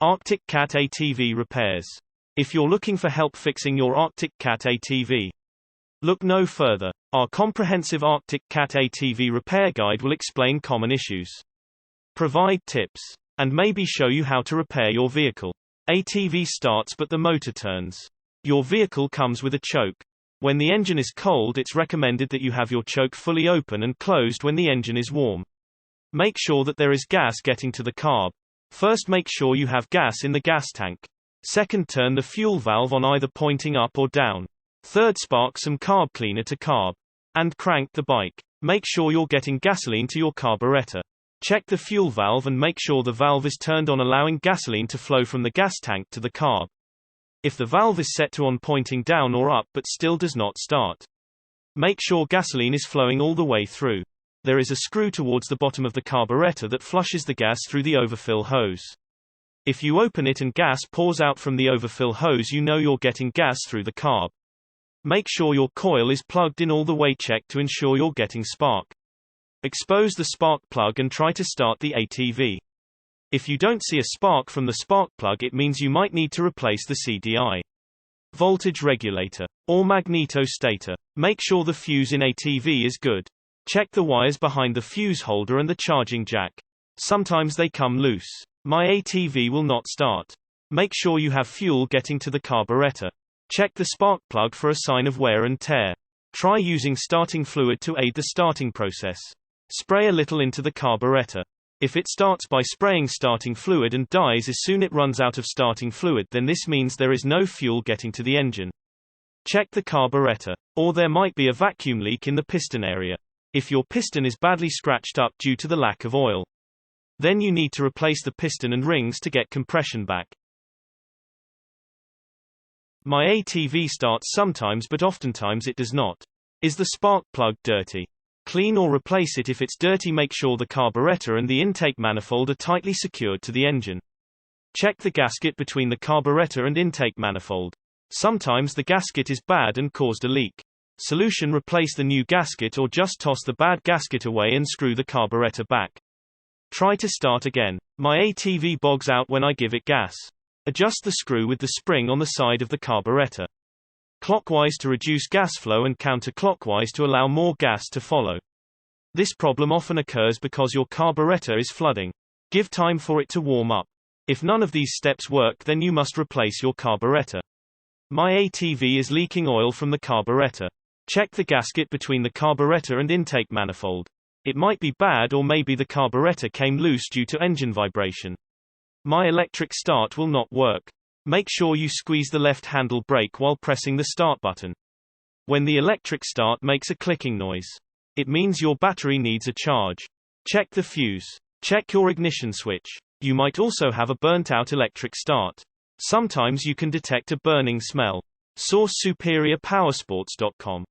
Arctic Cat ATV Repairs. If you're looking for help fixing your Arctic Cat ATV, look no further. Our comprehensive Arctic Cat ATV repair guide will explain common issues, provide tips, and maybe show you how to repair your vehicle. ATV starts but the motor turns. Your vehicle comes with a choke. When the engine is cold, it's recommended that you have your choke fully open and closed when the engine is warm. Make sure that there is gas getting to the carb. First, make sure you have gas in the gas tank. Second, turn the fuel valve on, either pointing up or down. Third, spark some carb cleaner to carb. And crank the bike. Make sure you're getting gasoline to your carburetor. Check the fuel valve and make sure the valve is turned on, allowing gasoline to flow from the gas tank to the carb. If the valve is set to on pointing down or up but still does not start, make sure gasoline is flowing all the way through. There is a screw towards the bottom of the carburetor that flushes the gas through the overfill hose. If you open it and gas pours out from the overfill hose, you know you're getting gas through the carb. Make sure your coil is plugged in all the way. Check to ensure you're getting spark. Expose the spark plug and try to start the ATV. If you don't see a spark from the spark plug, it means you might need to replace the CDI, voltage regulator, or magnetostator. Make sure the fuse in ATV is good. Check the wires behind the fuse holder and the charging jack. Sometimes they come loose. My ATV will not start. Make sure you have fuel getting to the carburetor. Check the spark plug for a sign of wear and tear. Try using starting fluid to aid the starting process. Spray a little into the carburetor. If it starts by spraying starting fluid and dies as soon as it runs out of starting fluid, then this means there is no fuel getting to the engine. Check the carburetor. Or there might be a vacuum leak in the piston area. If your piston is badly scratched up due to the lack of oil, then you need to replace the piston and rings to get compression back. My ATV starts sometimes, but oftentimes it does not. Is the spark plug dirty? Clean or replace it if it's dirty. Make sure the carburetor and the intake manifold are tightly secured to the engine. Check the gasket between the carburetor and intake manifold. Sometimes the gasket is bad and caused a leak. Solution: replace the new gasket or just toss the bad gasket away and screw the carburetor back. Try to start again. My ATV bogs out when I give it gas. Adjust the screw with the spring on the side of the carburetor, clockwise to reduce gas flow and counterclockwise to allow more gas to follow. This problem often occurs because your carburetor is flooding. Give time for it to warm up. If none of these steps work, then you must replace your carburetor. My ATV is leaking oil from the carburetor. Check the gasket between the carburetor and intake manifold. It might be bad, or maybe the carburetor came loose due to engine vibration. My electric start will not work. Make sure you squeeze the left handle brake while pressing the start button. When the electric start makes a clicking noise, it means your battery needs a charge. Check the fuse. Check your ignition switch. You might also have a burnt-out electric start. Sometimes you can detect a burning smell. Source: superiorpowersports.com.